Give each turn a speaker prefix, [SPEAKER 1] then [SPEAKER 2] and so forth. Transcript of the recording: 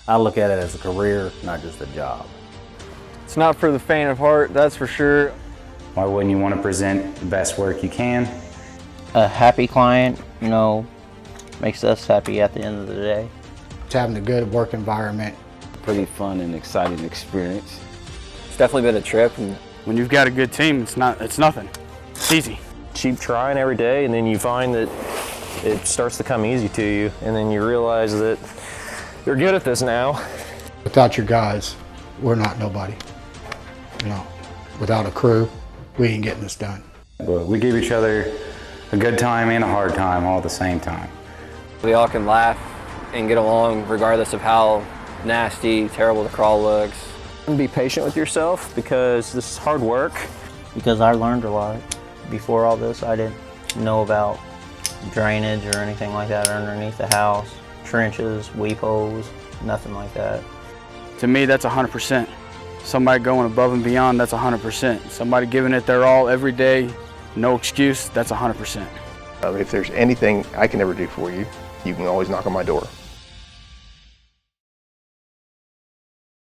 [SPEAKER 1] I look at it as a career, not just a job.
[SPEAKER 2] It's not for the faint of heart, that's for sure.
[SPEAKER 3] Why wouldn't you want to present the best work you can?
[SPEAKER 4] A happy client, makes us happy at the end of the day.
[SPEAKER 5] It's having a good work environment.
[SPEAKER 6] Pretty fun and exciting experience.
[SPEAKER 2] It's definitely been a trip. And
[SPEAKER 7] when you've got a good team, it's nothing. It's easy.
[SPEAKER 8] Keep trying every day, and then you find that it starts to come easy to you, and then you realize that you're good at this now.
[SPEAKER 5] Without your guys, we're not nobody. Without a crew, we ain't getting this done.
[SPEAKER 3] But we give each other a good time and a hard time all at the same time.
[SPEAKER 2] we all can laugh and get along regardless of how nasty, terrible the crawl looks.
[SPEAKER 8] And be patient with yourself because this is hard work.
[SPEAKER 4] Because I learned a lot. Before all this, I didn't know about drainage or anything like that underneath the house. Trenches, weep holes, nothing like that.
[SPEAKER 7] To me, that's 100%. Somebody going above and beyond, that's 100%. Somebody giving it their all every day, no excuse, that's 100%.
[SPEAKER 9] If there's anything I can ever do for you, you can always knock on my door.